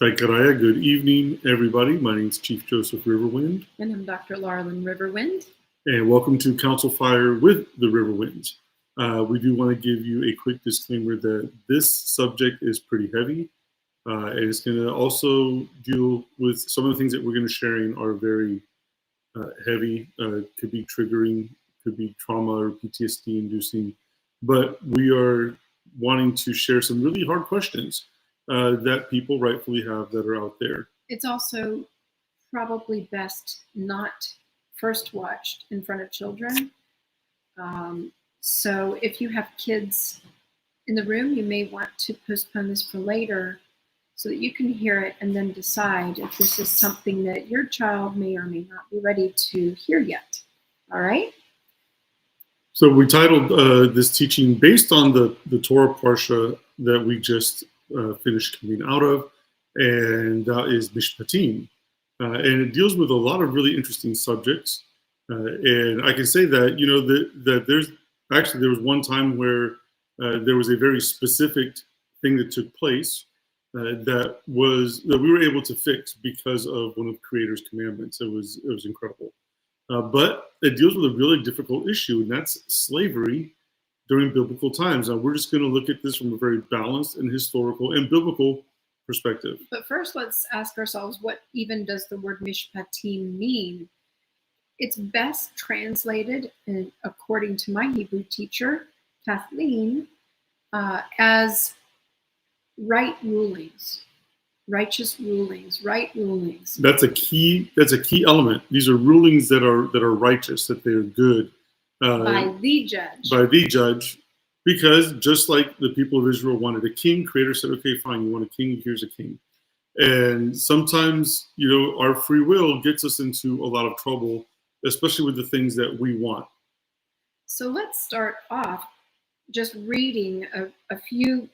Taikaraya, good evening, everybody. My name is Chief Joseph Riverwind. And I'm Dr. Larlin Riverwind. And welcome to Council Fire with the Riverwinds. We do want to give you a quick disclaimer that this subject is pretty heavy. And it's going to also deal with some of the things that we're going to sharing are very heavy, could be triggering, could be trauma or PTSD inducing. But we are wanting to share some really hard questions that people rightfully have that are out there. It's also probably best not first watched in front of children. So if you have kids in the room, you may want to postpone this for later so that you can hear it and then decide if this is something that your child may or may not be ready to hear yet. All right? So we titled this teaching based on the Torah Parsha that we just finished coming out of, and that is Mishpatim. And it deals with a lot of really interesting subjects. And I can say that, you know, that there was one time where there was a very specific thing that took place that we were able to fix because of one of the Creator's commandments. It was incredible. But it deals with a really difficult issue, and that's slavery during biblical times. Now, we're just going to look at this from a very balanced and historical and biblical perspective. But first, let's ask ourselves, what even does the word mishpatim mean? It's best translated, according to my Hebrew teacher, Kathleen, as right rulings. Righteous rulings, right rulings. That's a key element. These are rulings that are righteous, that they are good. By the judge. By the judge. Because just like the people of Israel wanted a king, Creator said, okay, fine, you want a king, here's a king. And sometimes, you know, our free will gets us into a lot of trouble, especially with the things that we want. So let's start off just reading a few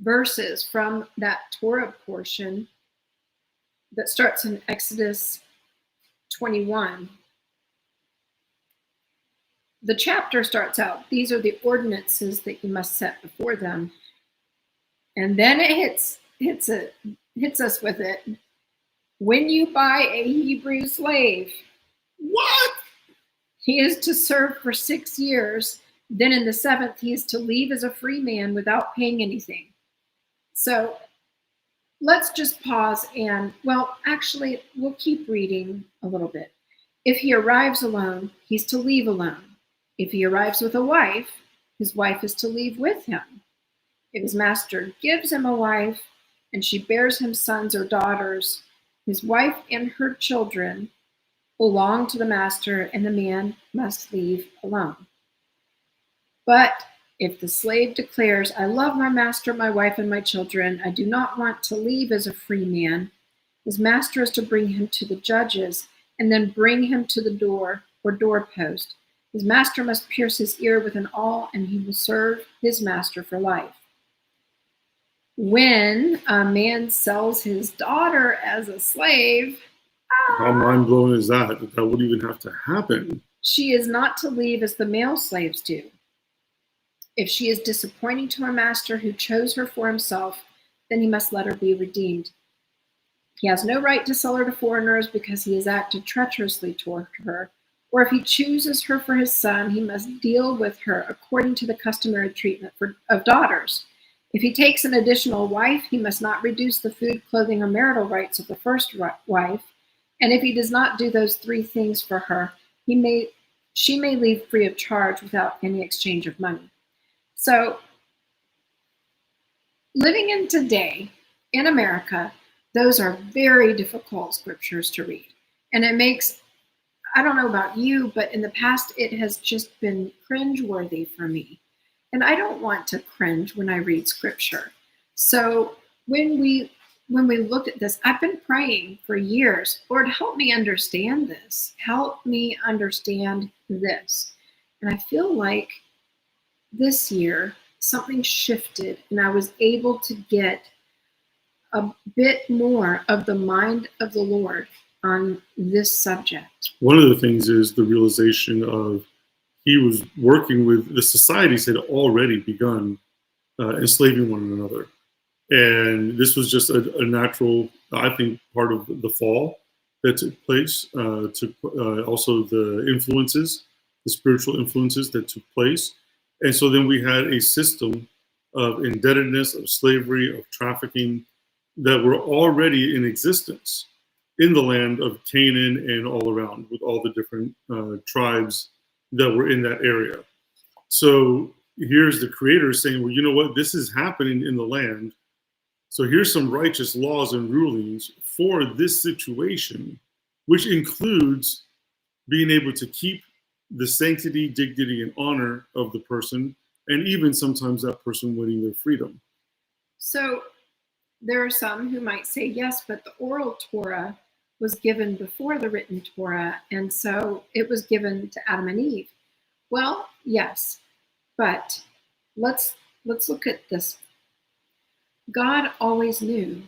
verses from that Torah portion that starts in Exodus 21. The chapter starts out, these are the ordinances that you must set before them. And then it hits us with it. When you buy a Hebrew slave, what? He is to serve for 6 years. Then in the 7th, he is to leave as a free man without paying anything. So let's just pause and, well, actually, we'll keep reading a little bit. If he arrives alone, he's to leave alone. If he arrives with a wife, his wife is to leave with him. If his master gives him a wife and she bears him sons or daughters, his wife and her children belong to the master, and the man must leave alone. But if the slave declares, I love my master, my wife, and my children, I do not want to leave as a free man, his master is to bring him to the judges and then bring him to the door or doorpost. His master must pierce his ear with an awl, and he will serve his master for life. When a man sells his daughter as a slave, how mind-blowing is that would even have to happen? She is not to leave as the male slaves do. If she is disappointing to her master who chose her for himself, then he must let her be redeemed. He has no right to sell her to foreigners because he has acted treacherously toward her. Or if he chooses her for his son, he must deal with her according to the customary treatment of daughters. If he takes an additional wife, he must not reduce the food, clothing, or marital rights of the first wife. And if he does not do those 3 things for her, she may leave free of charge without any exchange of money. So, living in today, in America, those are very difficult scriptures to read. And it makes, I don't know about you, but in the past, it has just been cringeworthy for me. And I don't want to cringe when I read scripture. So when we looked at this, I've been praying for years, Lord, help me understand this. Help me understand this. And I feel like this year, something shifted, and I was able to get a bit more of the mind of the Lord on this subject. One of the things is the realization of he was working with the societies had already begun enslaving one another. And this was just a natural, I think, part of the fall that took place. Also the influences, the spiritual influences that took place. And so then we had a system of indebtedness, of slavery, of trafficking that were already in existence in the land of Canaan and all around, with all the different tribes that were in that area. So here's the creator saying, well, you know what? This is happening in the land. So here's some righteous laws and rulings for this situation, which includes being able to keep the sanctity, dignity, and honor of the person, and even sometimes that person winning their freedom. So there are some who might say, yes, but the oral Torah was given before the written Torah, and so it was given to Adam and Eve. Well, yes, but let's look at this. God always knew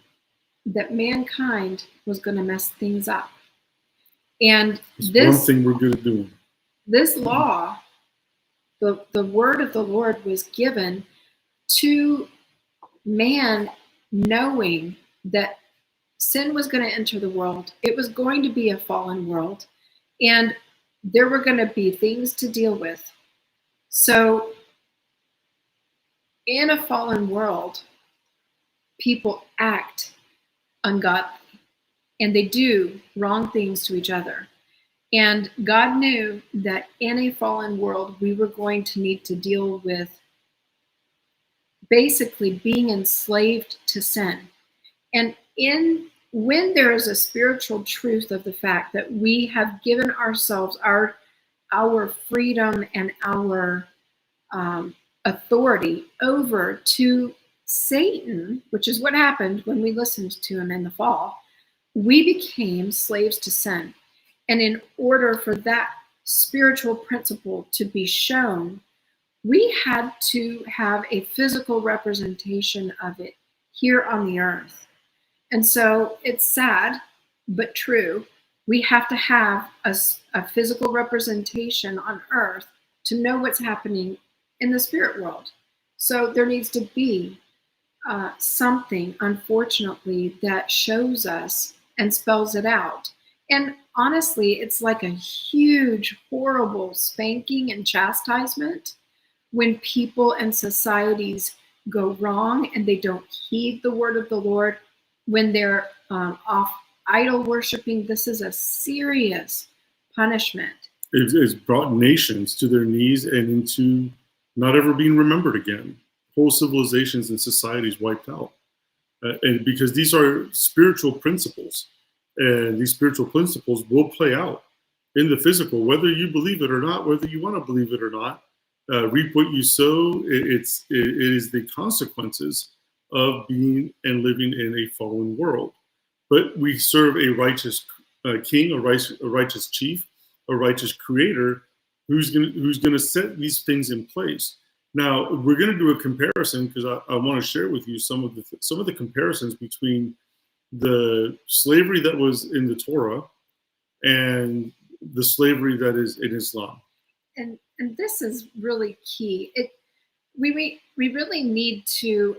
that mankind was going to mess things up. And one thing we're good at doing. This law, the word of the Lord was given to man, knowing that sin was going to enter the world. It was going to be a fallen world, and there were going to be things to deal with. So in a fallen world, people act ungodly, and they do wrong things to each other. And God knew that in a fallen world, we were going to need to deal with basically being enslaved to sin. And when there is a spiritual truth of the fact that we have given ourselves our freedom and our authority over to Satan, which is what happened when we listened to him in the fall, we became slaves to sin. And in order for that spiritual principle to be shown, we had to have a physical representation of it here on the earth. And so it's sad, but true. We have to have a physical representation on earth to know what's happening in the spirit world. So there needs to be something, unfortunately, that shows us and spells it out. And honestly, it's like a huge, horrible spanking and chastisement when people and societies go wrong and they don't heed the word of the Lord. When they're off idol worshiping, this is a serious punishment. It's brought nations to their knees and into not ever being remembered again. Whole civilizations and societies wiped out. And because these are spiritual principles, and these spiritual principles will play out in the physical, whether you believe it or not, whether you want to believe it or not. Reap what you sow. It is the consequences of being and living in a fallen world. But we serve a righteous king, a righteous chief, a righteous creator who's going to set these things in place. Now we're going to do a comparison because I want to share with you some of the comparisons between the slavery that was in the Torah and the slavery that is in Islam. And this is really key. We really need to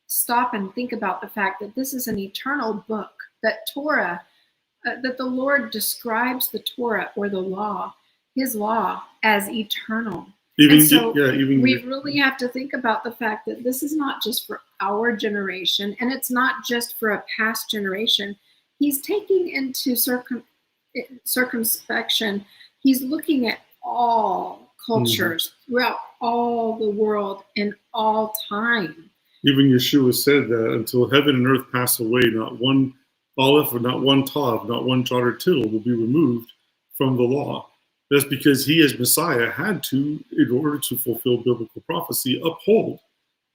stop and think about the fact that this is an eternal book, that Torah, that the Lord describes the Torah or the law, his law, as eternal. We really have to think about the fact that this is not just for our generation, and it's not just for a past generation. He's taking into circumspection. He's looking at all cultures throughout all the world in all time. Even Yeshua said that until heaven and earth pass away, not one aleph or not one tav, not one jot or tittle will be removed from the law. That's because he, as Messiah, had to, in order to fulfill biblical prophecy, uphold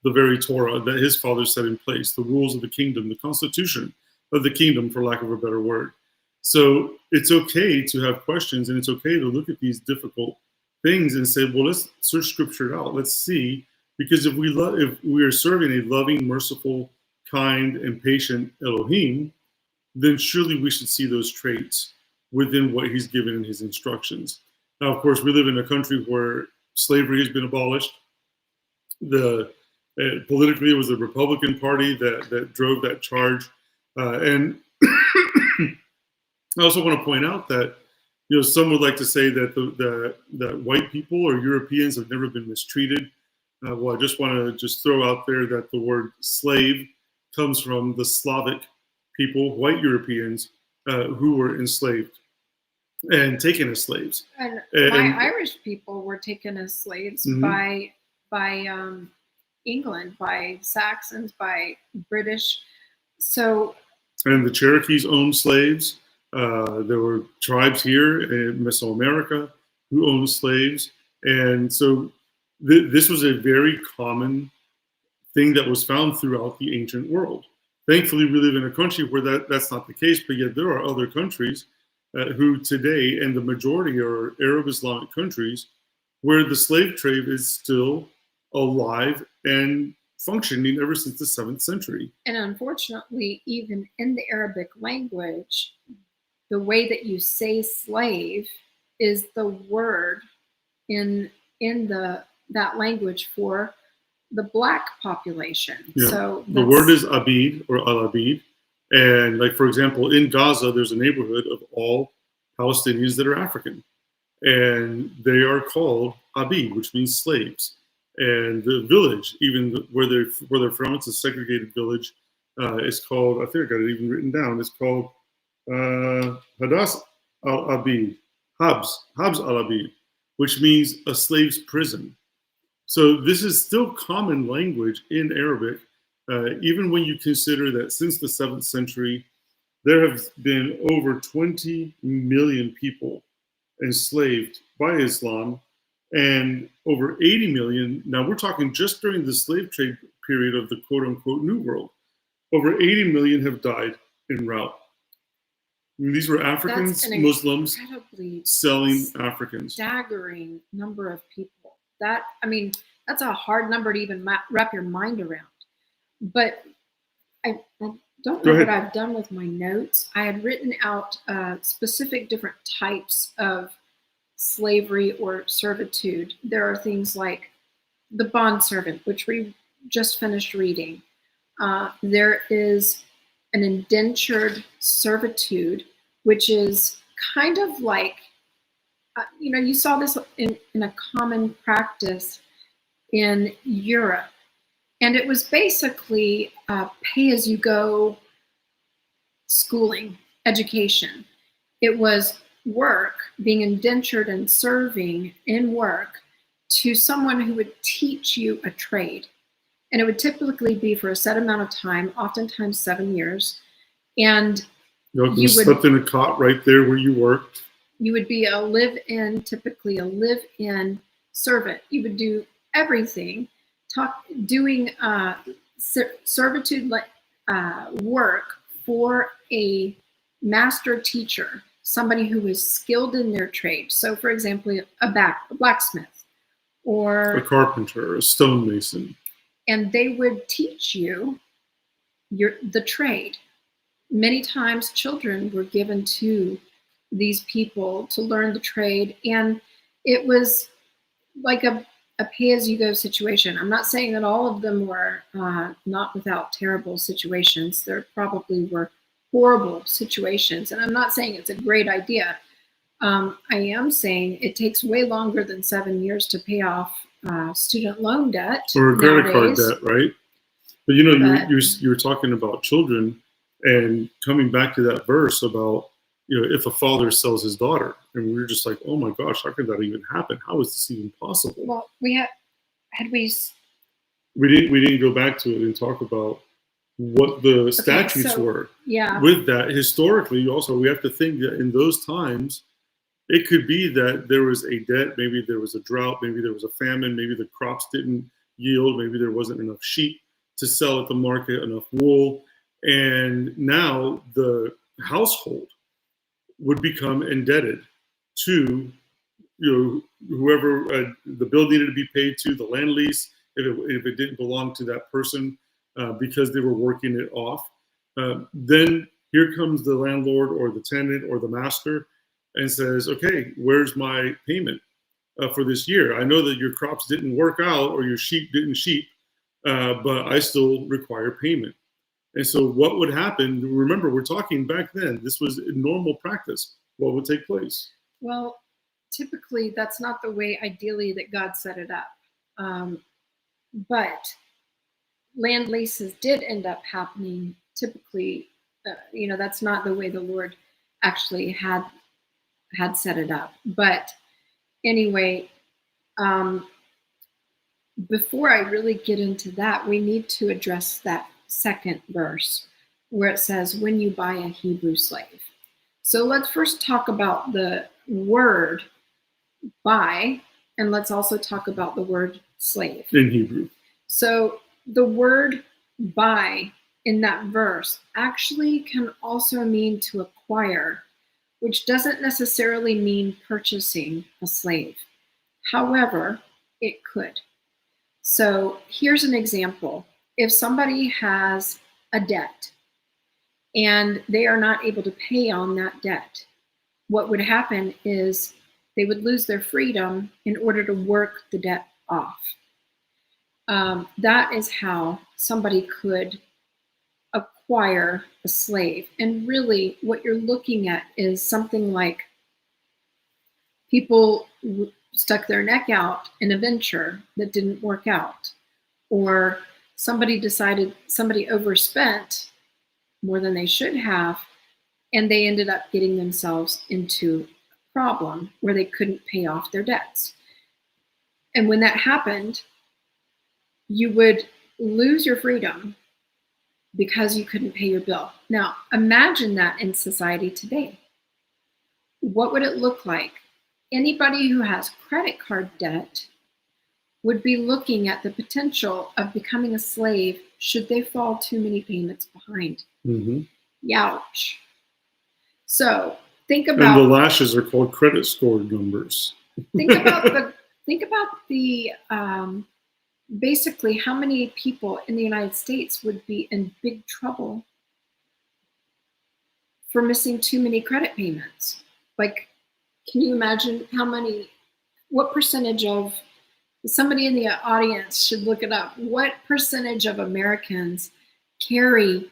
the very Torah that his father set in place, the rules of the kingdom, the constitution of the kingdom, for lack of a better word. So it's okay to have questions, and it's okay to look at these difficult things and say, well, let's search scripture out. Let's see, because if we are serving a loving, merciful, kind, and patient Elohim, then surely we should see those traits within what he's given in his instructions. Now, of course, we live in a country where slavery has been abolished. The Politically, it was the Republican Party that drove that charge. And I also want to point out that, some would like to say that that white people or Europeans have never been mistreated. Well, I just want to just throw out there that the word slave comes from the Slavic people, white Europeans, who were enslaved and taken as slaves. And And Irish people were taken as slaves Mhm. by England, by Saxons, by British. So And the Cherokees owned slaves. There were tribes here in Mesoamerica who owned slaves. And so this was a very common thing that was found throughout the ancient world. Thankfully, we live in a country where that's not the case, but yet there are other countries who today, and the majority are Arab Islamic countries, where the slave trade is still alive and functioning ever since the 7th century. And unfortunately, even in the Arabic language, the way that you say slave is the word in that language for the black population. Yeah. So the word is abid or al-abid. And like, for example, in Gaza, there's a neighborhood of all Palestinians that are African. And they are called abid, which means slaves. And the village, even where they're from, it's a segregated village. It's called, I think I got it even written down. It's called Hadas al-Abid, Habs al-Abid, which means a slave's prison. So this is still common language in Arabic, even when you consider that since the 7th century, there have been over 20 million people enslaved by Islam, and over 80 million. Now we're talking just during the slave trade period of the quote unquote New World. Over 80 million have died en route. And these were Africans, Muslims selling Africans. Staggering number of people. That's a hard number to even wrap your mind around. But I don't know what I've done with my notes. I had written out specific different types of slavery or servitude. There are things like the bondservant, which we just finished reading. There is an indentured servitude, which is kind of like, you saw this in a common practice in Europe. And it was basically pay-as-you-go schooling, education. It was work, being indentured and serving in work to someone who would teach you a trade. And it would typically be for a set amount of time, oftentimes 7 years. And you slept in a cot right there where you worked. You would be typically a live-in servant. You would do everything, doing servitude work for a master teacher, somebody who was skilled in their trade. So, for example, a blacksmith or a carpenter, a stonemason. And they would teach you the trade. Many times children were given to these people to learn the trade, and it was like a pay-as-you-go situation. I'm not saying that all of them were not without terrible situations. There probably were horrible situations, and I'm not saying it's a great idea. I am saying it takes way longer than 7 years to pay off student loan debt or a credit card debt, right? But you're talking about children, and coming back to that verse about if a father sells his daughter, and we're just like, oh my gosh, how could that even happen? How is this even possible? Well, we didn't go back to it and talk about what the statutes were. Yeah. With that, historically, also we have to think that in those times, it could be that there was a debt, maybe there was a drought, maybe there was a famine, maybe the crops didn't yield, maybe there wasn't enough sheep to sell at the market, enough wool, and now the household would become indebted to whoever the bill needed to be paid to, the land lease, if it didn't belong to that person because they were working it off. Then here comes the landlord or the tenant or the master and says, okay, where's my payment for this year? I know that your crops didn't work out or your sheep didn't sheep, but I still require payment. And so what would happen, remember, we're talking back then, this was normal practice. What would take place? Well, typically that's not the way ideally that God set it up. But land leases did end up happening. Typically, that's not the way the Lord actually had set it up. But anyway, before I really get into that, we need to address that second verse where it says, when you buy a Hebrew slave. So let's first talk about the word buy, and let's also talk about the word slave. In Hebrew. So the word buy in that verse actually can also mean to acquire, which doesn't necessarily mean purchasing a slave. However, it could. So here's an example. If somebody has a debt and they are not able to pay on that debt, what would happen is they would lose their freedom in order to work the debt off. That is how somebody could acquire a slave. And really what you're looking at is something like people stuck their neck out in a venture that didn't work out, or somebody overspent more than they should have, and they ended up getting themselves into a problem where they couldn't pay off their debts. And when that happened, you would lose your freedom because you couldn't pay your bill. Now, imagine that in society today. What would it look like? Anybody who has credit card debt would be looking at the potential of becoming a slave should they fall too many payments behind. Mm-hmm. Youch. So think about, and the lashes are called credit score numbers. think about the basically how many people in the United States would be in big trouble for missing too many credit payments. Like, can you imagine what percentage of, somebody in the audience should look it up, what percentage of Americans carry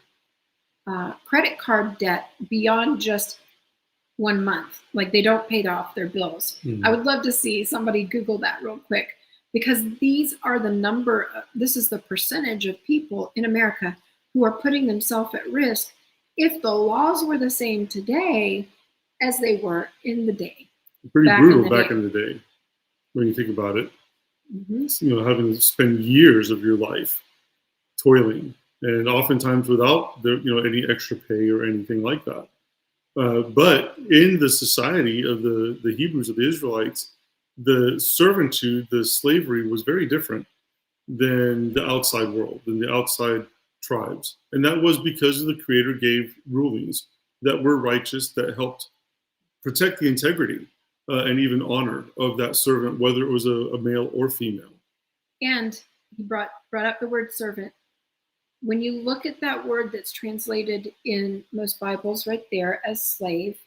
credit card debt beyond just 1 month? Like, they don't pay off their bills. I would love to see somebody Google that real quick, because this is the percentage of people in America who are putting themselves at risk if the laws were the same today as they were in the day. Pretty brutal back in the day when you think about it. Mm-hmm. Having to spend years of your life toiling, and oftentimes without any extra pay or anything like that. But in the society of the Hebrews, of the Israelites, the servitude, the slavery was very different than the outside world, than the outside tribes. And that was because the Creator gave rulings that were righteous, that helped protect the integrity and even honor of that servant, whether it was a male or female. And he brought up the word servant. When you look at that word that's translated in most Bibles right there as slave,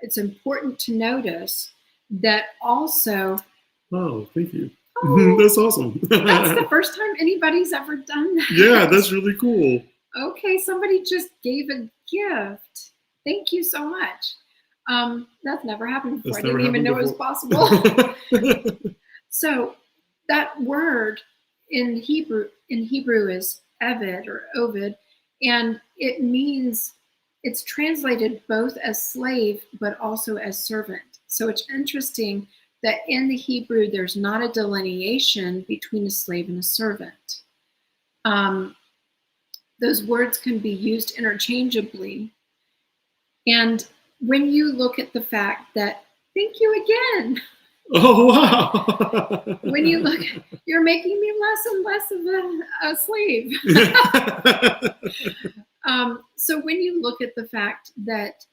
it's important to notice that also... Oh, thank you. Oh, that's awesome. That's the first time anybody's ever done that. Yeah, that's really cool. Okay, somebody just gave a gift. Thank you so much. That's never happened before. I didn't even know it was possible. So that word in Hebrew is Eved or Ovid, and it means, it's translated both as slave but also as servant. So it's interesting that in the Hebrew there's not a delineation between a slave and a servant. Those words can be used interchangeably. And when you look at the fact that, thank you again. Oh, wow. When you look, you're making me less and less of a slave. So when you look at the fact that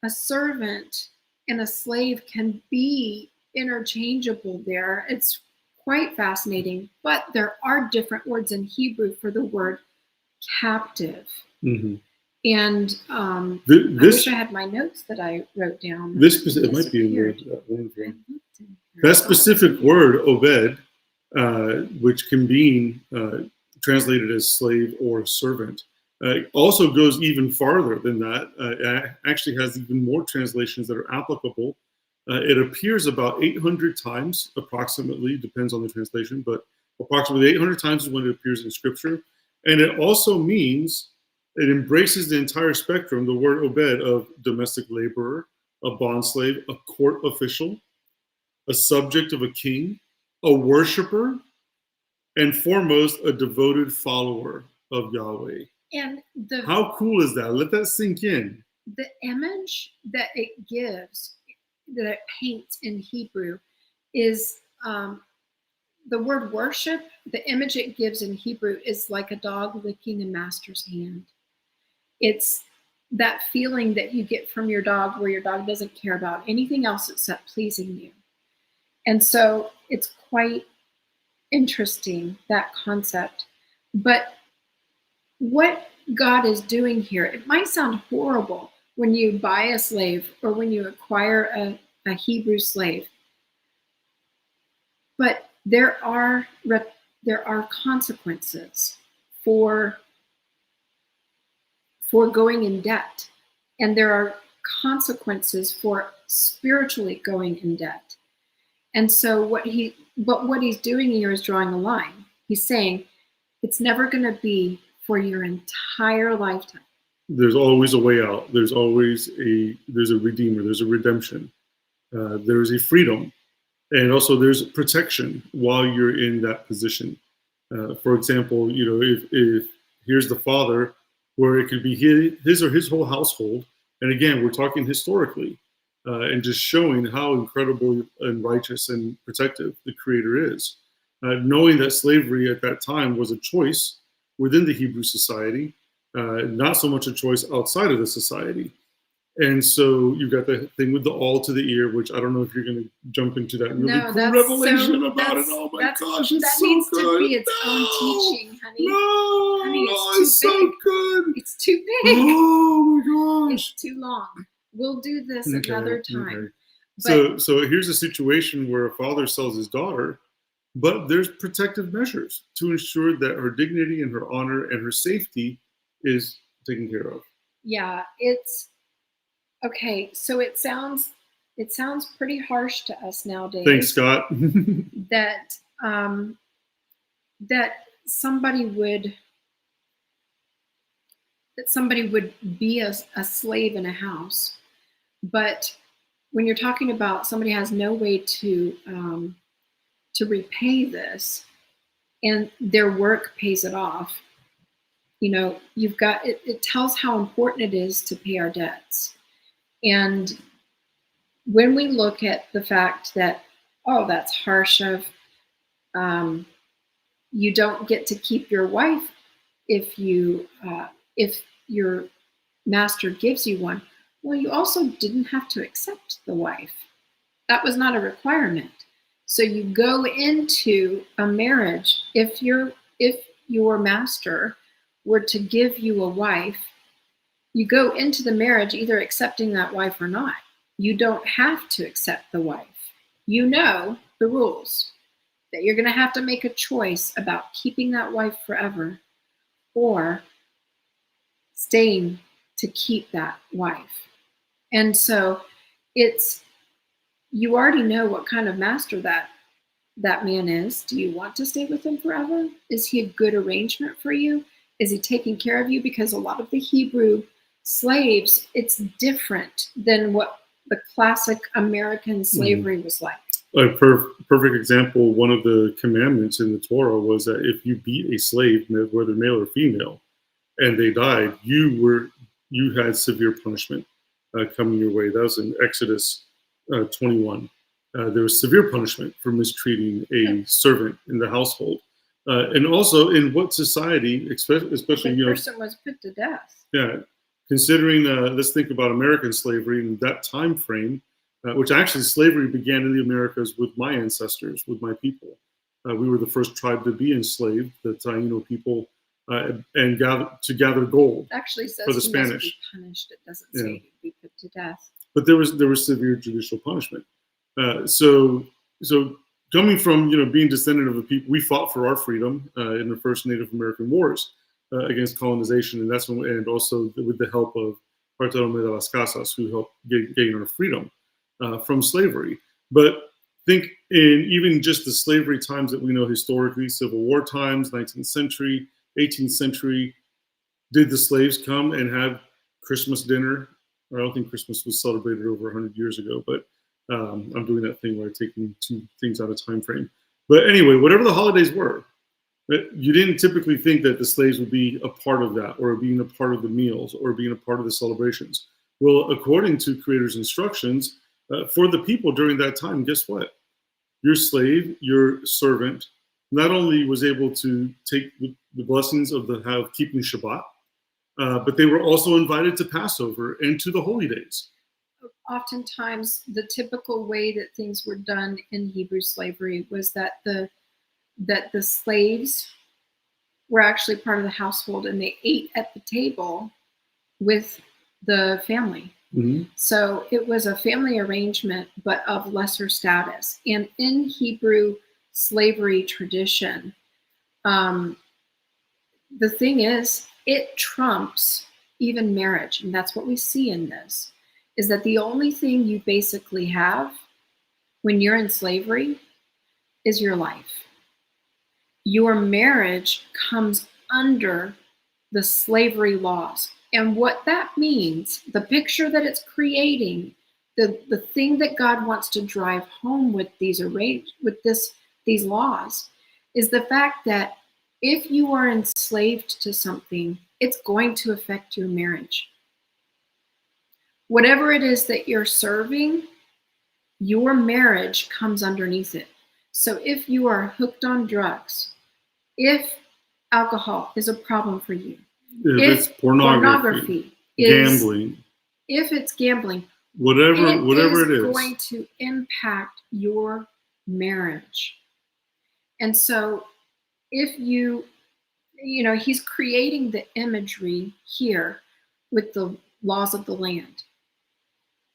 a servant and a slave can be interchangeable there, it's quite fascinating. But there are different words in Hebrew for the word captive. Mm-hmm. And I wish I had my notes that I wrote down. It might be in the that specific word, Obed, which can mean translated as slave or servant. It also goes even farther than that. It actually has even more translations that are applicable. It appears about 800 times, approximately, depends on the translation, but approximately 800 times is when it appears in Scripture. And it also means, it embraces the entire spectrum, the word obed, of domestic laborer, a bondslave, a court official, a subject of a king, a worshiper, and foremost, a devoted follower of Yahweh. And How cool is that? Let that sink in. The image that it gives, that it paints in Hebrew, is the word worship. The image it gives in Hebrew is like a dog licking a master's hand. It's that feeling that you get from your dog where your dog doesn't care about anything else except pleasing you. And so it's quite interesting, that concept. But what God is doing here, it might sound horrible when you buy a slave or when you acquire a Hebrew slave, but there are consequences for going in debt, and there are consequences for spiritually going in debt. And so what he's doing here is drawing a line. He's saying it's never going to be for your entire lifetime. There's always a way out. There's a redeemer. There's a redemption. There's a freedom, and also there's protection while you're in that position. For example, if here's the father, where it could be his or his whole household, and again, we're talking historically, and just showing how incredible and righteous and protective the Creator is. Knowing that slavery at that time was a choice within the Hebrew society, not so much a choice outside of the society. And so you've got the thing with the all to the ear, which I don't know if you're going to jump into that really cool revelation about it. Oh my gosh, it's that so needs good. to be its own teaching, honey. No, honey, it's so good. It's too big. Oh my gosh. It's too long. We'll do this another time. Okay. So here's a situation where a father sells his daughter, but there's protective measures to ensure that her dignity and her honor and her safety is taken care of. Yeah, it's okay. So it sounds pretty harsh to us nowadays. Thanks, Scott. that somebody would be a slave in a house, but when you're talking about somebody has no way to repay this, and their work pays it off, you've got it tells how important it is to pay our debts. And when we look at the fact that, oh, that's harsh of you don't get to keep your wife if your master gives you one. Well, you also didn't have to accept the wife. That was not a requirement. So you go into a marriage, if your master were to give you a wife, you go into the marriage either accepting that wife or not. You don't have to accept the wife. You know the rules, that you're going to have to make a choice about keeping that wife forever or staying to keep that wife. And so you already know what kind of master that man is. Do you want to stay with him forever? Is he a good arrangement for you? Is he taking care of you? Because a lot of the Hebrew slaves, it's different than what the classic American slavery was like. A perfect example, one of the commandments in the Torah was that if you beat a slave, whether male or female, and they died, you had severe punishment coming your way. That was in Exodus 21. There was severe punishment for mistreating a servant in the household. And also in what society, especially the person was put to death. Yeah, considering let's think about American slavery in that time frame, which actually slavery began in the Americas with my ancestors, with my people. We were the first tribe to be enslaved, the Taino people, and gather gold. It actually says for the he Spanish. must be punished. It doesn't say he'd be put to death. But there was severe judicial punishment. So coming from, being descendant of the people, we fought for our freedom in the first Native American wars against colonization, and that's when, and also with the help of Bartolome de las Casas, who helped gain our freedom from slavery. But think in even just the slavery times that we know historically, Civil War times, 19th century, 18th century, did the slaves come and have Christmas dinner? I don't think Christmas was celebrated over 100 years ago, but I'm doing that thing where I'm taking two things out of time frame. But anyway, whatever the holidays were, you didn't typically think that the slaves would be a part of that, or being a part of the meals, or being a part of the celebrations. Well, according to Creator's instructions, for the people during that time, guess what? Your slave, your servant, not only was able to take the blessings of keeping Shabbat, but they were also invited to Passover and to the holy days. Oftentimes, the typical way that things were done in Hebrew slavery was that the slaves were actually part of the household, and they ate at the table with the family. Mm-hmm. So it was a family arrangement, but of lesser status. And in Hebrew slavery tradition, the thing is, it trumps even marriage. And that's what we see in this, is that the only thing you basically have when you're in slavery is your life. Your marriage comes under the slavery laws. And what that means, the picture that it's creating, the thing that God wants to drive home with these laws, is the fact that if you are enslaved to something, it's going to affect your marriage. Whatever it is that you're serving, your marriage comes underneath it. So if you are hooked on drugs, if alcohol is a problem for you, if it's pornography, gambling, if it's gambling, whatever it is, going to impact your marriage. And so if he's creating the imagery here with the laws of the land.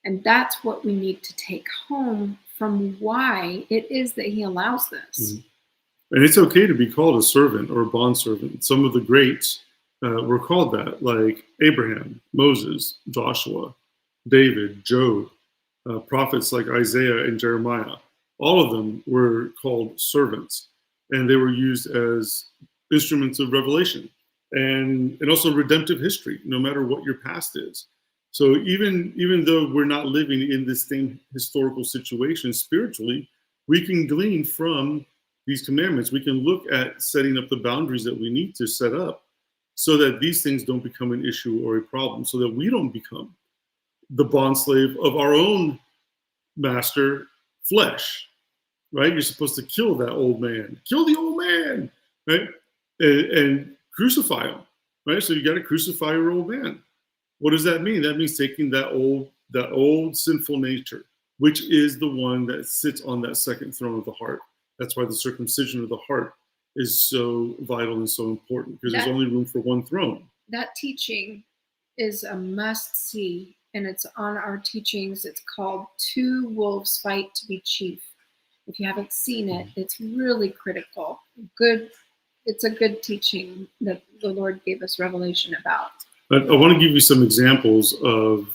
And that's what we need to take home from why it is that he allows this. Mm-hmm. And it's okay to be called a servant or a bondservant. Some of the greats were called that, like Abraham, Moses, Joshua, David, Job, prophets like Isaiah and Jeremiah. All of them were called servants, and they were used as instruments of revelation and also redemptive history, no matter what your past is. So even though we're not living in this same historical situation spiritually, we can glean from these commandments. We can look at setting up the boundaries that we need to set up so that these things don't become an issue or a problem, so that we don't become the bondslave of our own master, flesh, right? You're supposed to kill that old man, kill the old man, right? And crucify him, right? So you got to crucify your old man. What does that mean? That means taking that old sinful nature, which is the one that sits on that second throne of the heart. That's why the circumcision of the heart is so vital and so important, because there's only room for one throne. That teaching is a must-see, and it's on our teachings. It's called Two Wolves Fight to be Chief. If you haven't seen it, it's really critical. It's a good teaching that the Lord gave us revelation about. I want to give you some examples of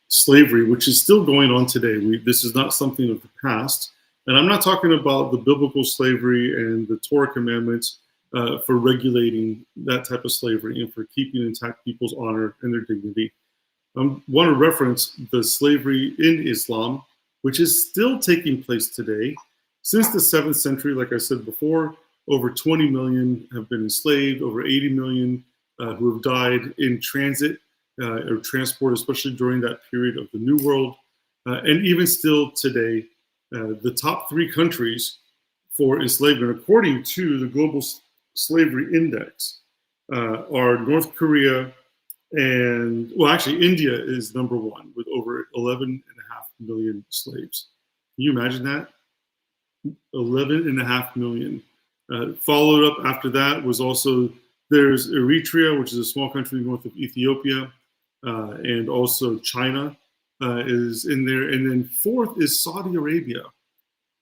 slavery, which is still going on today. This is not something of the past. And I'm not talking about the biblical slavery and the Torah commandments for regulating that type of slavery and for keeping intact people's honor and their dignity. I want to reference the slavery in Islam, which is still taking place today. Since the 7th century, like I said before, over 20 million have been enslaved, over 80 million who have died in transit or transport, especially during that period of the New World. And even still today, the top 3 countries for enslavement, according to the Global Slavery Index, are North Korea and, well, actually, India is number 1 with over 11.5 million slaves. Can you imagine that? 11.5 million. Followed up after that was also, there's Eritrea, which is a small country north of Ethiopia, and also China is in there. And then 4th is Saudi Arabia.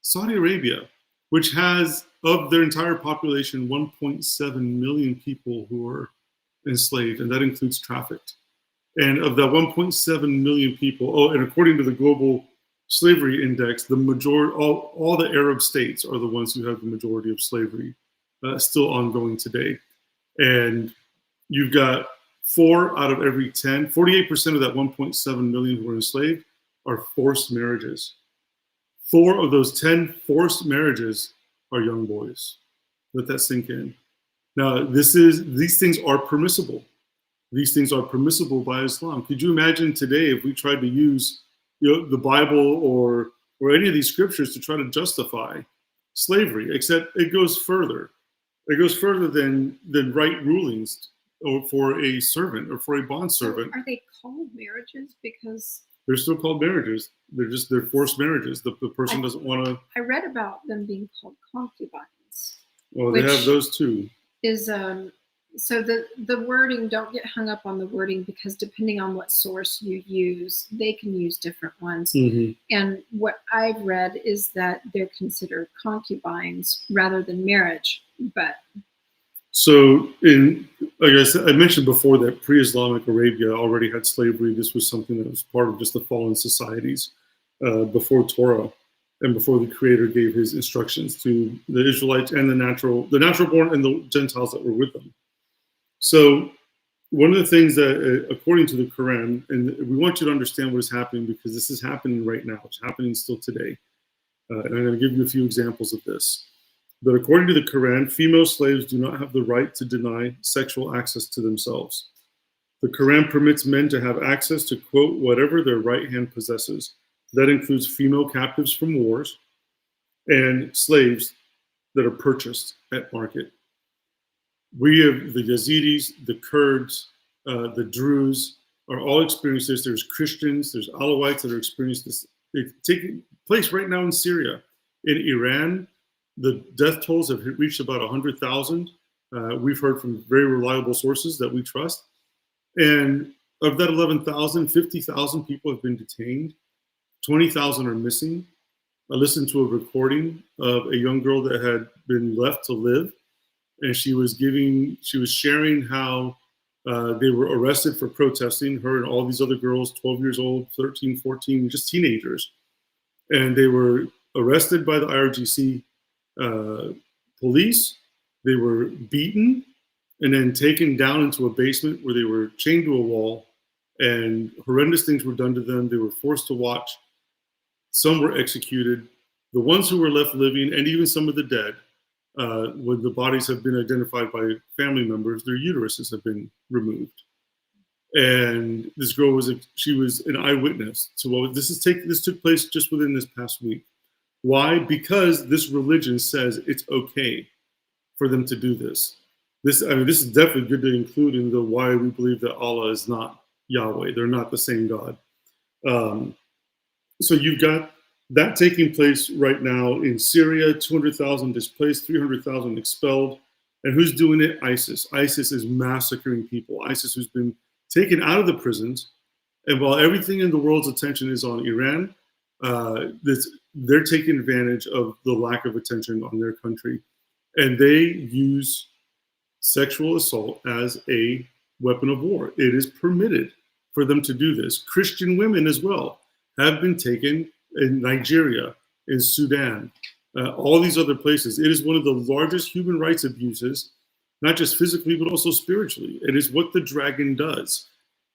Saudi Arabia, which has, of their entire population, 1.7 million people who are enslaved, and that includes trafficked. And of that 1.7 million people, and according to the Global Slavery Index, the majority, all the Arab states are the ones who have the majority of slavery still ongoing today. And you've got 4 out of every 10, 48% of that 1.7 million who are enslaved are forced marriages. 4 of those 10 forced marriages are young boys. Let that sink in. Now, these things are permissible. These things are permissible by Islam. Could you imagine today if we tried to use the Bible or any of these scriptures to try to justify slavery? Except it goes further. It goes further than right rulings or for a servant or for a bondservant. So are they called marriages? Because they're still called marriages. They're forced marriages. The person doesn't want to. I read about them being called concubines. Well, they have those too. Is so the wording, don't get hung up on the wording, because depending on what source you use, they can use different ones. Mm-hmm. And what I've read is that they're considered concubines rather than marriage. But so, like I mentioned before, that pre-Islamic Arabia already had slavery. This was something that was part of just the fallen societies before Torah and before the Creator gave His instructions to the Israelites and the natural born and the Gentiles that were with them. So, one of the things that, according to the Quran, and we want you to understand what is happening, because this is happening right now. It's happening still today. And I'm going to give you a few examples of this. But according to the Quran, female slaves do not have the right to deny sexual access to themselves. The Quran permits men to have access to, quote, whatever their right hand possesses. That includes female captives from wars and slaves that are purchased at market. We have the Yazidis, the Kurds, the Druze are all experiencing this. There's Christians, there's Alawites that are experiencing this. It's taking place right now in Syria. In Iran, the death tolls have reached about 100,000. We've heard from very reliable sources that we trust. And of that 11,000, 50,000 people have been detained. 20,000 are missing. I listened to a recording of a young girl that had been left to live. And she was sharing how they were arrested for protesting, her and all these other girls, 12 years old, 13, 14, just teenagers. And they were arrested by the IRGC police. They were beaten and then taken down into a basement where they were chained to a wall, and horrendous things were done to them. They were forced to watch. Some were executed. The ones who were left living, and even some of the dead, when the bodies have been identified by family members, their uteruses have been removed. And this girl was an eyewitness to what this took place just within this past week. Why? Because this religion says it's okay for them to do this. This is definitely good to include in the why we believe that Allah is not Yahweh. They're not the same God. So you've got that taking place right now in Syria, 200,000 displaced, 300,000 expelled. And who's doing it? ISIS. ISIS is massacring people. ISIS, who's been taken out of the prisons. And while everything in the world's attention is on Iran, they're taking advantage of the lack of attention on their country. And they use sexual assault as a weapon of war. It is permitted for them to do this. Christian women as well have been taken in Nigeria, in Sudan, all these other places. It is one of the largest human rights abuses, not just physically, but also spiritually. It is what the dragon does.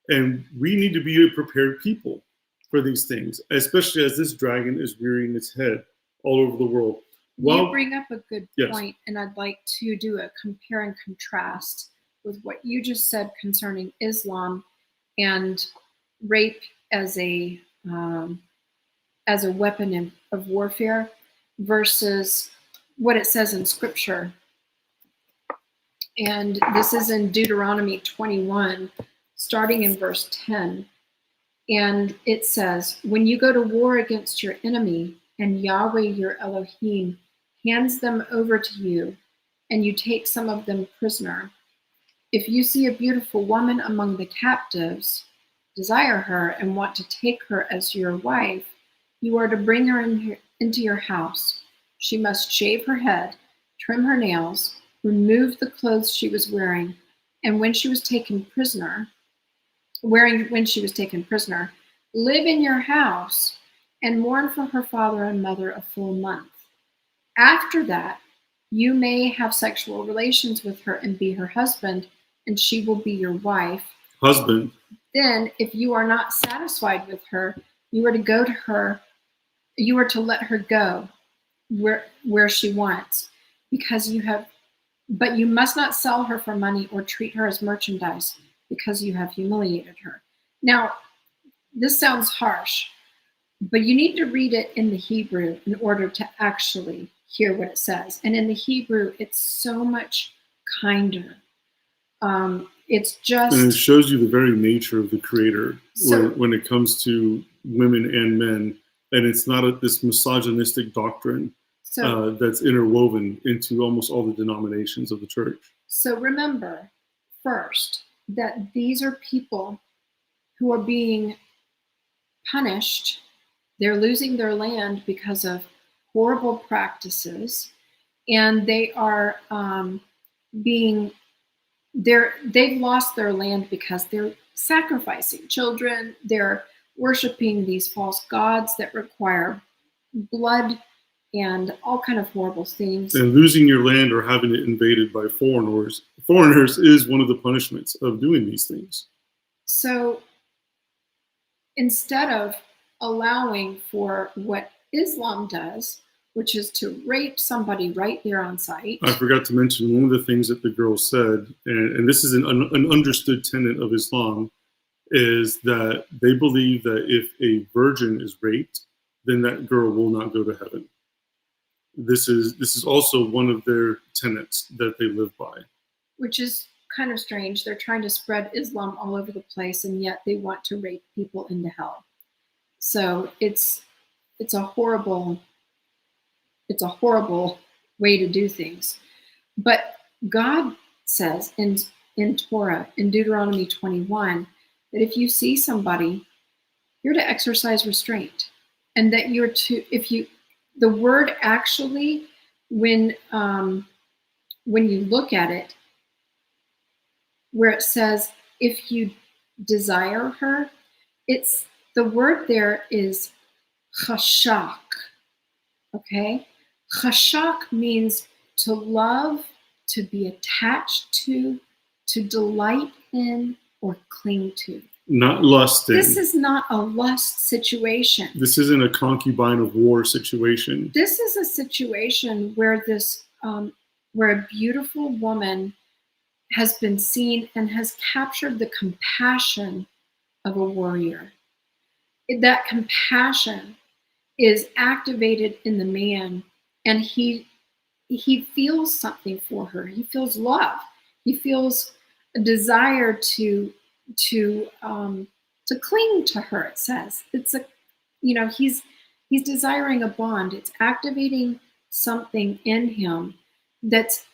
And we need to be a prepared people for these things, especially as this dragon is rearing its head all over the world. You bring up a good point, yes. And I'd like to do a compare and contrast with what you just said concerning Islam and rape as a weapon of warfare versus what it says in Scripture. And this is in Deuteronomy 21, starting in verse 10. And it says, when you go to war against your enemy and Yahweh your Elohim hands them over to you and you take some of them prisoner, if you see a beautiful woman among the captives, desire her and want to take her as your wife, you are to bring her into your house, she must shave her head, trim her nails, remove the clothes she was wearing, and when she was taken prisoner, live in your house and mourn for her father and mother a full month. After that, you may have sexual relations with her and be her husband, and she will be your wife. Husband. Then, if you are not satisfied with her, you are to let her go where she wants, but you must not sell her for money or treat her as merchandise, because you have humiliated her. Now, this sounds harsh, but you need to read it in the Hebrew in order to actually hear what it says. And in the Hebrew, it's so much kinder. It's just... And it shows you the very nature of the Creator when it comes to women and men. And it's not this misogynistic doctrine that's interwoven into almost all the denominations of the church. So remember, first, that these are people who are being punished. They're losing their land because of horrible practices, and they are they've lost their land because they're sacrificing children. They're worshiping these false gods that require blood and all kind of horrible things. And losing your land or having it invaded by foreigners is one of the punishments of doing these things. So instead of allowing for what Islam does, which is to rape somebody right there on site. I forgot to mention one of the things that the girl said, and this is an understood tenet of Islam, is that they believe that if a virgin is raped, then that girl will not go to heaven. This is also one of their tenets that they live by. Which is kind of strange. They're trying to spread Islam all over the place, and yet they want to rape people into hell. So it's a horrible way to do things. But God says in Torah, in Deuteronomy 21, that if you see somebody, you're to exercise restraint, and that the word actually, when you look at it, where it says if you desire her, the word there is chashak. Okay, chashak means to love, to be attached to delight in, or cling to. Not lusting. This is not a lust situation. This isn't a concubine of war situation. This is a situation where where a beautiful woman has been seen and has captured the compassion of a warrior. That compassion is activated in the man, and he feels something for her. He feels love. He feels a desire to cling to her. It says he's desiring a bond. It's activating something in him that's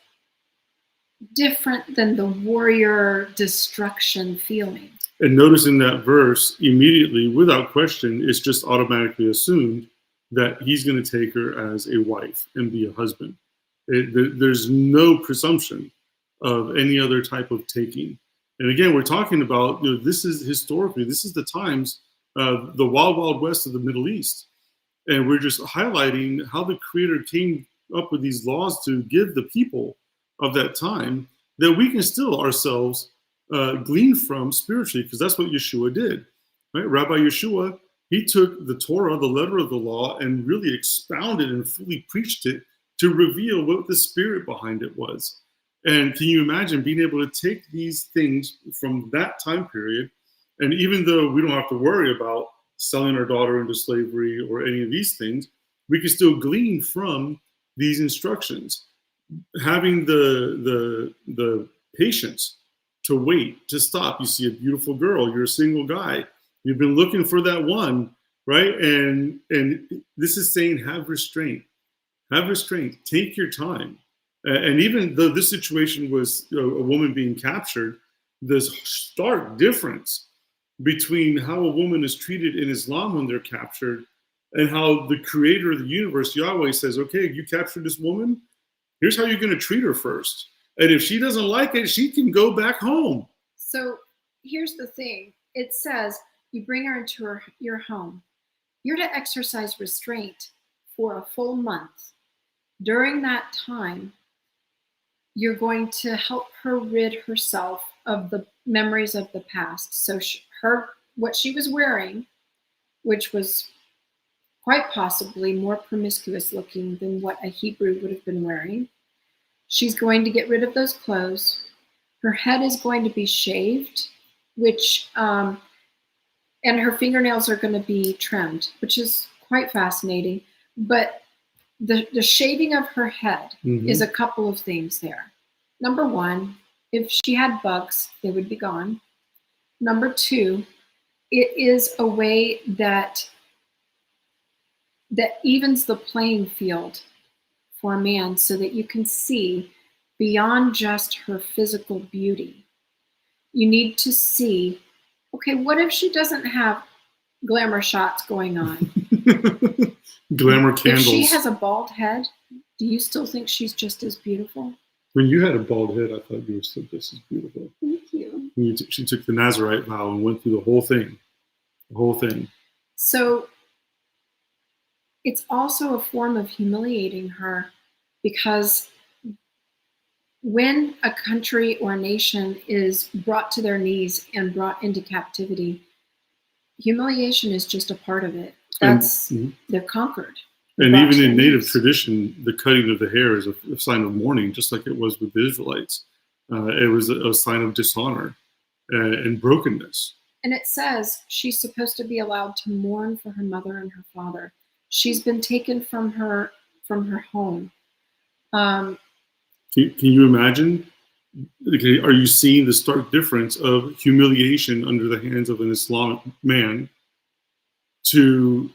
different than the warrior destruction feeling. And notice in that verse, immediately, without question, it's just automatically assumed that he's going to take her as a wife and be a husband. There's no presumption of any other type of taking. And again, we're talking about, this is historically, this is the times, the wild, wild west of the Middle East. And we're just highlighting how the Creator came up with these laws to give the people of that time that we can still ourselves glean from spiritually, because that's what Yeshua did. Right? Rabbi Yeshua, he took the Torah, the letter of the law, and really expounded and fully preached it to reveal what the spirit behind it was. And can you imagine being able to take these things from that time period, and even though we don't have to worry about selling our daughter into slavery or any of these things, we can still glean from these instructions. Having the patience to wait, to stop. You see a beautiful girl, you're a single guy, you've been looking for that one, right? And this is saying have restraint. Have restraint. Take your time. And even though this situation was a woman being captured, the stark difference between how a woman is treated in Islam when they're captured and how the creator of the universe, Yahweh, says, okay, you captured this woman, here's how you're going to treat her first. And if she doesn't like it, she can go back home. So here's the thing. It says you bring her into your home. You're to exercise restraint for a full month. During that time, you're going to help her rid herself of the memories of the past. So what she was wearing, which was quite possibly more promiscuous looking than what a Hebrew would have been wearing, she's going to get rid of those clothes. Her head is going to be shaved, which and her fingernails are going to be trimmed, which is quite fascinating. But the shaving of her head is a couple of things there. Number one, if she had bugs, they would be gone. Number two, it is a way that evens the playing field for a man so that you can see beyond just her physical beauty. You need to see, okay, what if she doesn't have glamour shots going on? Glamour candles. If she has a bald head, do you still think she's just as beautiful? When you had a bald head, I thought you were still just as beautiful. Thank you. She took the Nazarite vow and went through the whole thing. The whole thing. So it's also a form of humiliating her, because when a country or a nation is brought to their knees and brought into captivity, humiliation is just a part of it. They're conquered. And even in native tradition, the cutting of the hair is a sign of mourning, just like it was with the Israelites. It was a sign of dishonor and brokenness. And it says she's supposed to be allowed to mourn for her mother and her father. She's been taken from her home. Can you imagine? Are you seeing the stark difference of humiliation under the hands of an Islamic man to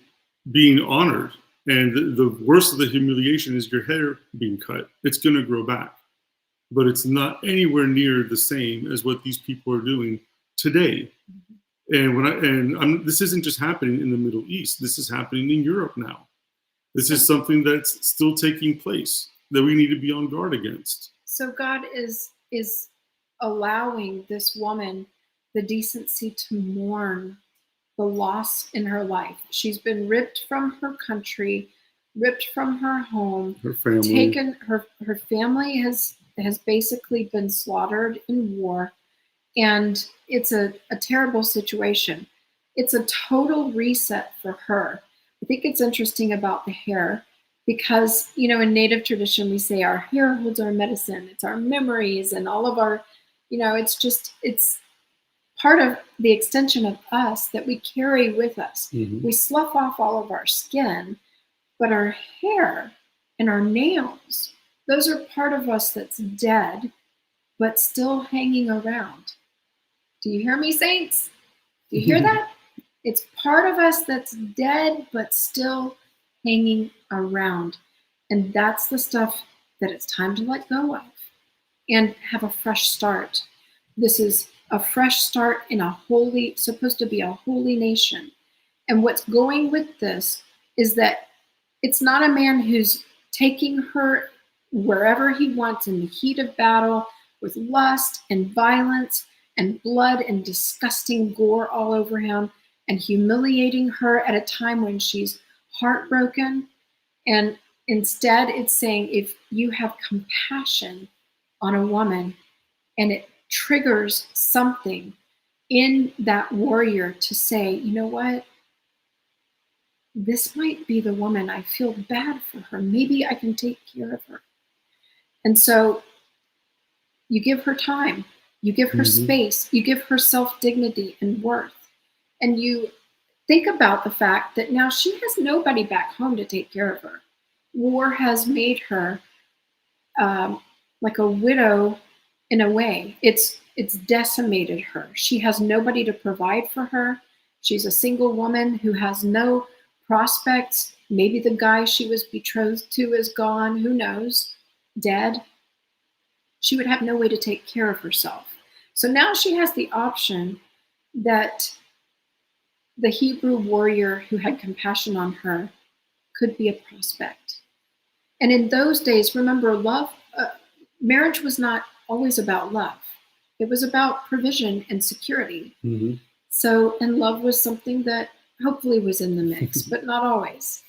being honored? And the worst of the humiliation is your hair being cut. It's going to grow back. But it's not anywhere near the same as what these people are doing today. And this isn't just happening in the Middle East. This is happening in Europe now. This is something that's still taking place that we need to be on guard against. So God is allowing this woman the decency to mourn the loss in her life. She's been ripped from her country, ripped from her home, her family. Taken her family has basically been slaughtered in war, and it's a terrible situation. It's a total reset for her. I think it's interesting about the hair, because in native tradition we say our hair holds our medicine, it's our memories and all of our, it's part of the extension of us that we carry with us. We slough off all of our skin, but our hair and our nails, those are part of us that's dead, but still hanging around. Do you hear me, saints? Do you hear that? It's part of us that's dead, but still hanging around. And that's the stuff that it's time to let go of and have a fresh start. This is a fresh start in supposed to be a holy nation. And what's going with this is that it's not a man who's taking her wherever he wants in the heat of battle with lust and violence and blood and disgusting gore all over him and humiliating her at a time when she's heartbroken. And instead, it's saying if you have compassion on a woman and it triggers something in that warrior to say, you know what? This might be the woman. I feel bad for her. Maybe I can take care of her. And so you give her time. You give her space. You give her self-dignity and worth. And you think about the fact that now she has nobody back home to take care of her. War has made her like a widow in a way. It's decimated her. She has nobody to provide for her. She's a single woman who has no prospects. Maybe the guy she was betrothed to is gone. Who knows? Dead. She would have no way to take care of herself. So now she has the option that the Hebrew warrior who had compassion on her could be a prospect. And in those days, remember, marriage was not always about love. It was about provision and security. Mm-hmm. So, and love was something that hopefully was in the mix, but not always.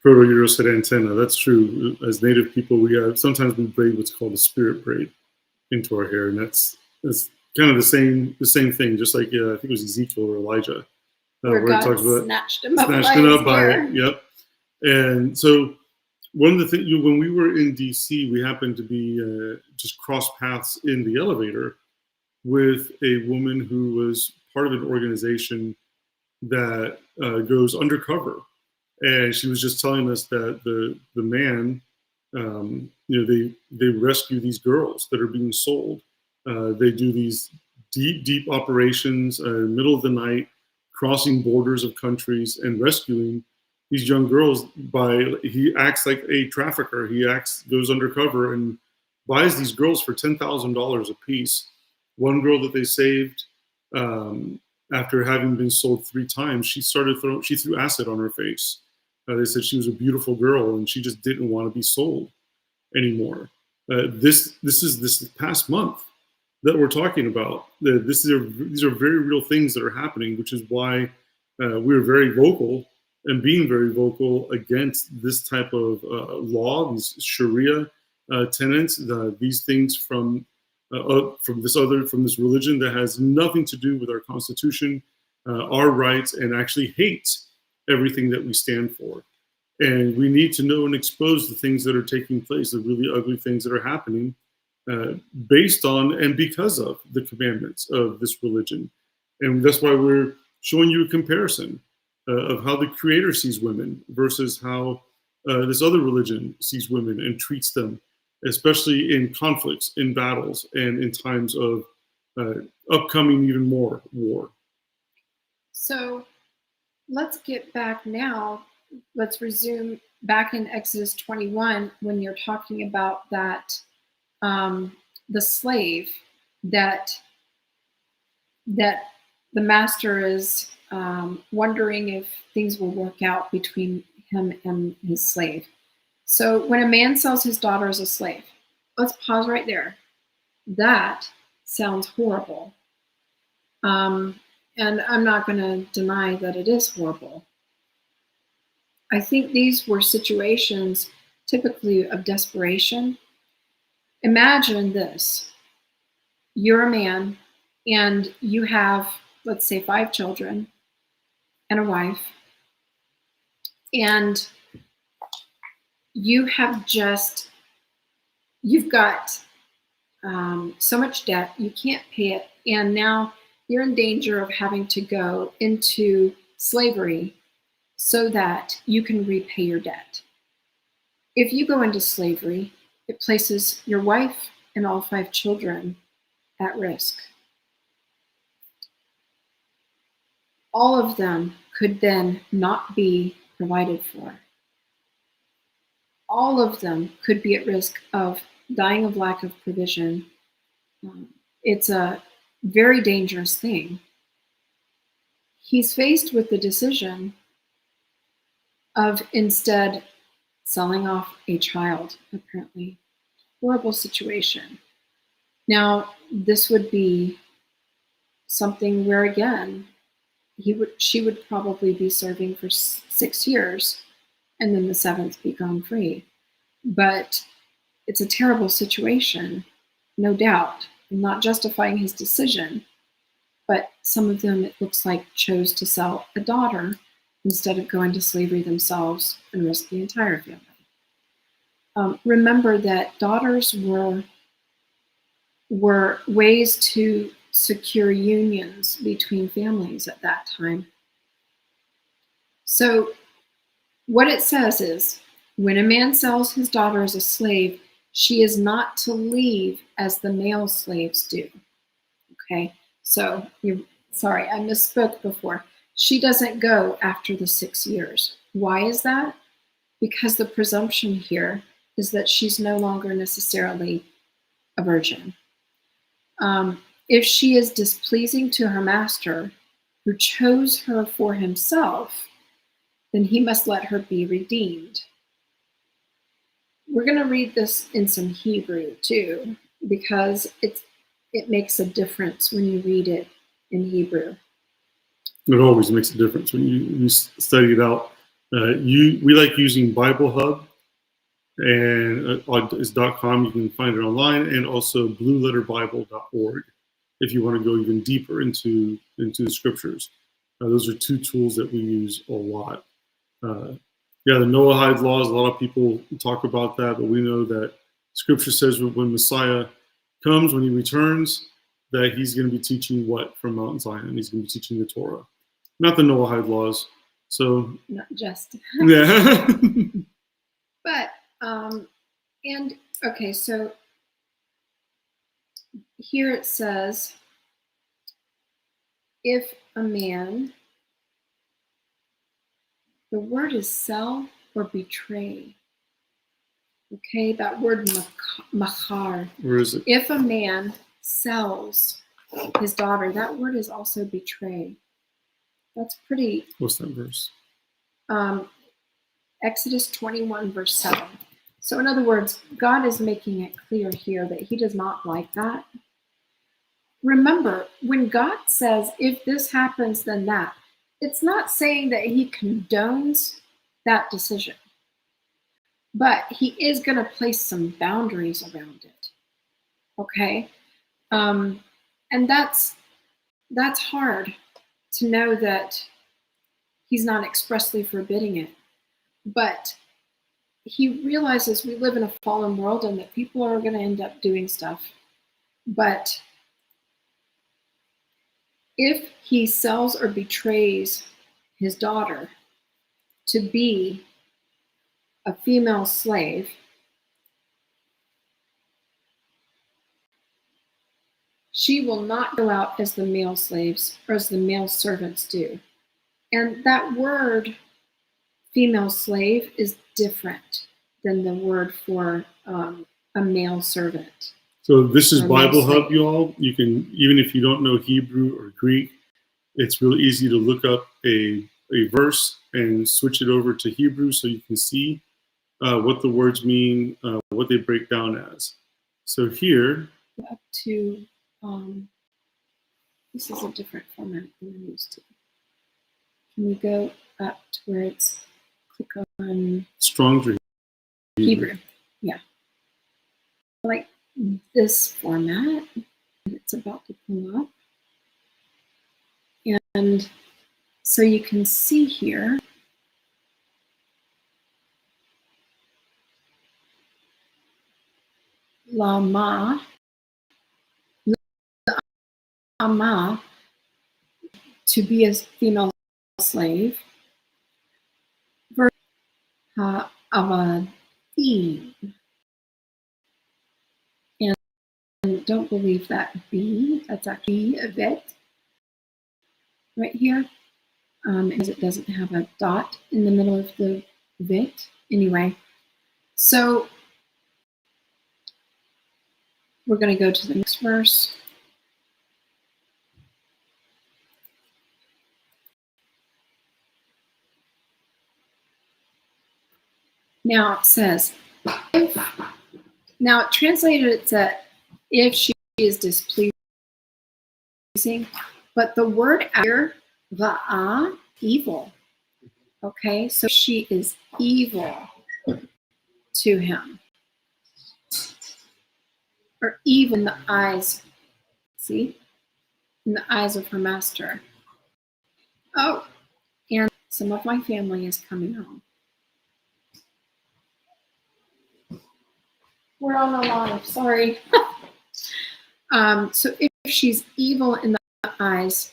Proto-Euro said antenna. That's true. As Native people, sometimes we braid what's called a spirit braid into our hair, and that's kind of the same thing. Just like I think it was Ezekiel or Elijah, where it God talks about snatched him up by it. Yep. And so one of the things, when we were in DC, we happened to be just cross paths in the elevator with a woman who was part of an organization that goes undercover. And she was just telling us that the man, they rescue these girls that are being sold. They do these deep operations, middle of the night, crossing borders of countries and rescuing these young girls. He acts like a trafficker. Goes undercover and buys these girls for $10,000 a piece. One girl that they saved, after having been sold 3 times, she threw acid on her face. They said she was a beautiful girl and she just didn't want to be sold anymore. This is this past month that we're talking about. These are very real things that are happening, which is why we're very vocal and being very vocal against this type of law, these Sharia tenets, these things from this religion that has nothing to do with our Constitution, our rights, and actually hates everything that we stand for. And we need to know and expose the things that are taking place, the really ugly things that are happening based on and because of the commandments of this religion. And that's why we're showing you a comparison of how the Creator sees women versus how this other religion sees women and treats them, especially in conflicts, in battles, and in times of upcoming even more war. So let's get back now. Let's resume back in Exodus 21 when you're talking about that the slave that the master is wondering if things will work out between him and his slave. So when a man sells his daughter as a slave, let's pause right there. That sounds horrible. And I'm not going to deny that it is horrible. I think these were situations typically of desperation. Imagine this. You're a man and you have, let's say, 5 children and a wife, and you've got so much debt, you can't pay it, and now you're in danger of having to go into slavery so that you can repay your debt. If you go into slavery, it places your wife and all 5 children at risk. All of them could then not be provided for. All of them could be at risk of dying of lack of provision. It's a very dangerous thing. He's faced with the decision of instead selling off a child, apparently. Horrible situation. Now, this would be something where, again, she would probably be serving for 6 years and then the 7th be gone free. But it's a terrible situation, no doubt. I'm not justifying his decision, but some of them, it looks like, chose to sell a daughter instead of going to slavery themselves and risk the entire family. Remember that daughters were ways to secure unions between families at that time. So what it says is, when a man sells his daughter as a slave, she is not to leave as the male slaves do. Okay, so sorry, I misspoke before. She doesn't go after the 6 years. Why is that? Because the presumption here is that she's no longer necessarily a virgin. If she is displeasing to her master, who chose her for himself, then he must let her be redeemed. We're going to read this in some Hebrew too, because it makes a difference when you read it in Hebrew. It always makes a difference when you study it out. We like using Bible Hub, and it's .com. You can find it online, and also blueletterbible.org if you want to go even deeper into the scriptures. Those are two tools that we use a lot. The Noahide laws, a lot of people talk about that, but we know that Scripture says when Messiah comes, when he returns, that he's going to be teaching what from Mount Zion? He's going to be teaching the Torah, not the Noahide laws. So not just. Yeah. But and okay, so here it says, if a man, the word is sell or betray. Okay, that word machar. Where is it? If a man sells his daughter, that word is also betray. That's pretty. What's that verse? Exodus 21, verse 7. So in other words, God is making it clear here that he does not like that. Remember, when God says, if this happens, then that, it's not saying that he condones that decision, but he is going to place some boundaries around it. Okay? And that's hard to know that he's not expressly forbidding it. But he realizes we live in a fallen world and that people are going to end up doing stuff. But if he sells or betrays his daughter to be a female slave, she will not go out as the male slaves or as the male servants do. And that word, female slave, is different than the word for a male servant. So this is Bible Hub, y'all. You can, even if you don't know Hebrew or Greek, it's real easy to look up a verse and switch it over to Hebrew so you can see what the words mean, what they break down as. So here, up to this is a different format than I'm used to. Can we go up to where it's click on Strong's or Hebrew? Yeah, like this format. It's about to pull up, and so you can see here. Lama, ama, to be a female slave. Verse avadi. And don't believe that B, that's actually a bit right here, because it doesn't have a dot in the middle of the bit. Anyway, so we're going to go to the next verse. Now it says, now translated it said, if she is displeasing, but the word here, va'a, evil. Okay, so she is evil to him. Or evil in the eyes, see? In the eyes of her master. Oh, and some of my family is coming home. We're on the line, sorry. So if she's evil in the eyes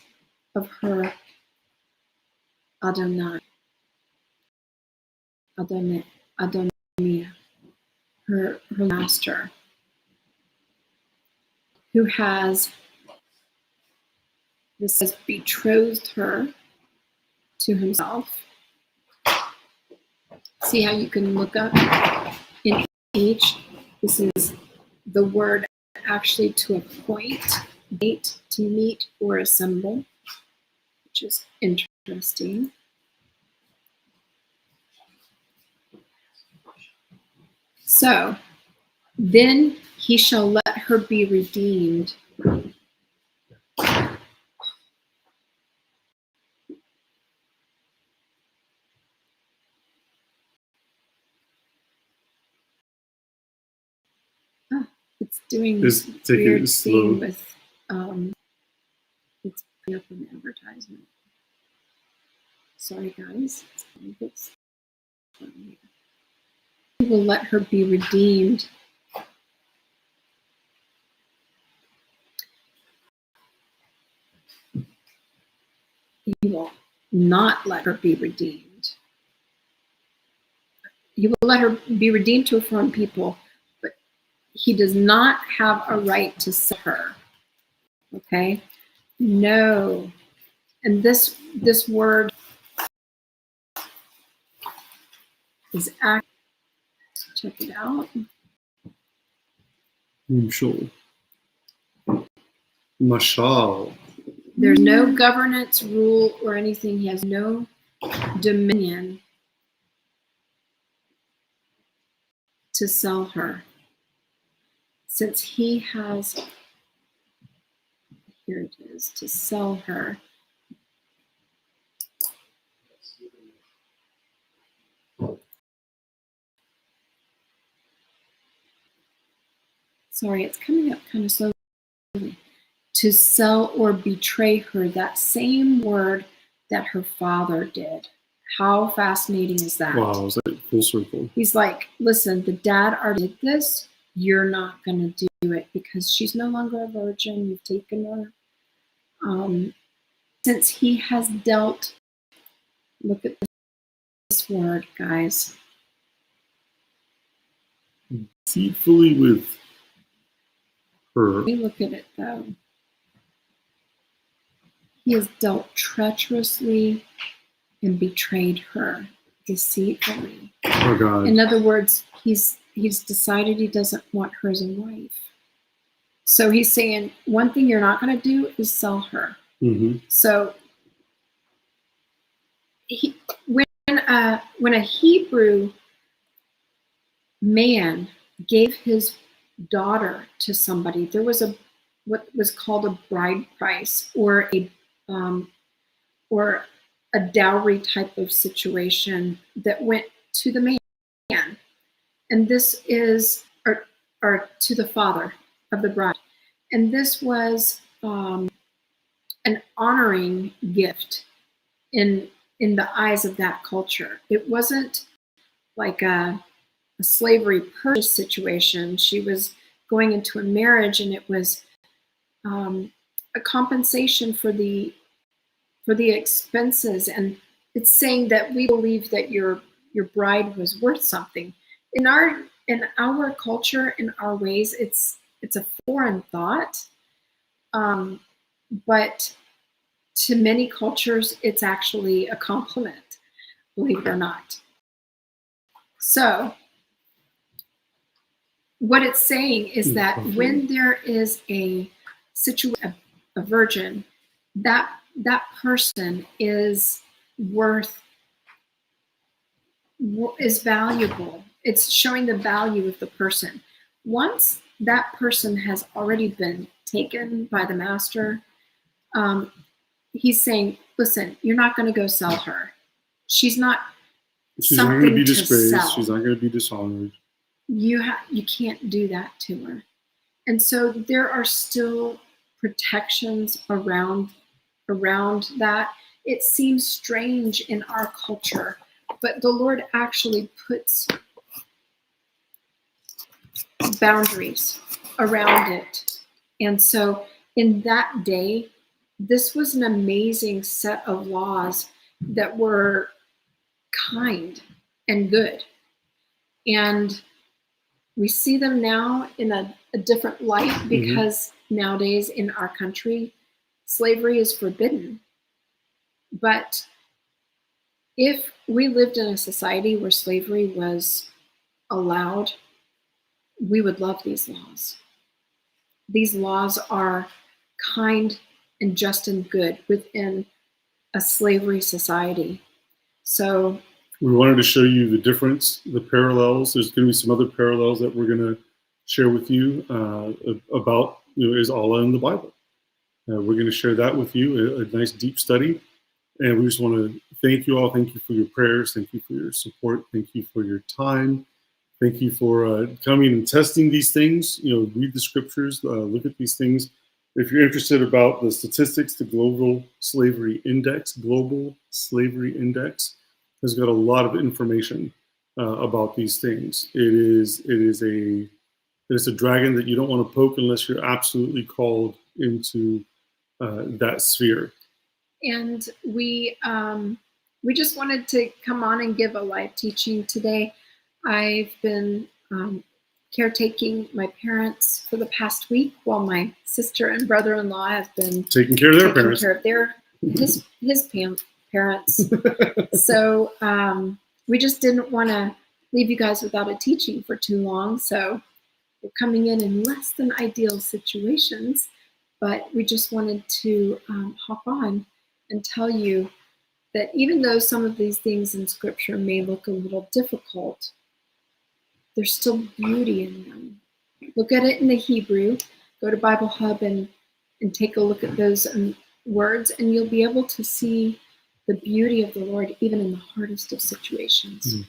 of her Adonai, her master, who has, this says, betrothed her to himself. See how you can look up in each. This is the word actually to appoint, date, to meet or assemble, which is interesting. So, then he shall let her be redeemed. Oh, it's doing this weird thing with, it's putting up an advertisement. Sorry, guys. He will let her be redeemed. He will not let her be redeemed. He will let her be redeemed to a foreign people, but he does not have a right to sell her. Okay? No. And this word is act. Check it out. Mashal. There's no governance, rule, or anything. He has no dominion to sell her. Since he has, here it is, to sell her. Sorry, it's coming up kind of slowly. To sell or betray her, that same word that her father did. How fascinating is that? Wow, it's like full circle. He's like, listen, the dad already did this. You're not going to do it because she's no longer a virgin. You've taken her. Since he has dealt, look at this word, guys. Deceitfully with her. Let me look at it though. He has dealt treacherously and betrayed her deceitfully. Oh God. In other words, he's decided he doesn't want her as a wife. So he's saying one thing you're not going to do is sell her. Mm-hmm. So when a Hebrew man gave his daughter to somebody, there was what was called a bride price or a dowry type of situation that went to the man, and this is or to the father of the bride, and this was an honoring gift in the eyes of that culture. It wasn't like a slavery purchase situation. She was going into a marriage, and it was a compensation for the expenses. And it's saying that we believe that your bride was worth something. In our culture, in our ways, it's a foreign thought, but to many cultures, it's actually a compliment, believe it or not. So what it's saying is that when there is a situation, a virgin, that person is valuable. It's showing the value of the person. Once that person has already been taken by the master, he's saying, listen, you're not going to go sell her. She's not going to be disgraced. Sell. She's not going to be dishonored. You can't do that to her. And so there are still protections around that. It seems strange in our culture, but the Lord actually puts boundaries around it. And so in that day, this was an amazing set of laws that were kind and good. And we see them now in a different light because nowadays in our country, slavery is forbidden. But if we lived in a society where slavery was allowed, we would love these laws. These laws are kind and just and good within a slavery society. So we wanted to show you the difference, the parallels. There's going to be some other parallels that we're going to share with you about, is Allah in the Bible. We're going to share that with you, a nice deep study. And we just want to thank you all. Thank you for your prayers. Thank you for your support. Thank you for your time. Thank you for coming and testing these things. Read the scriptures, look at these things. If you're interested about the statistics, the Global Slavery Index has got a lot of information about these things. It is a dragon that you don't want to poke unless you're absolutely called into that sphere. And we just wanted to come on and give a live teaching today. I've been caretaking my parents for the past week while my sister and brother-in-law have been taking care of their parents. His parents. So we just didn't want to leave you guys without a teaching for too long. So we're coming in less than ideal situations, but we just wanted to hop on and tell you that even though some of these things in Scripture may look a little difficult, there's still beauty in them. Look at it in the Hebrew. Go to Bible Hub and take a look at those words, and you'll be able to see the beauty of the Lord even in the hardest of situations.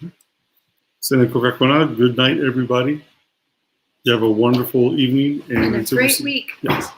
Good night, everybody. You have a wonderful evening and a great week. Yes.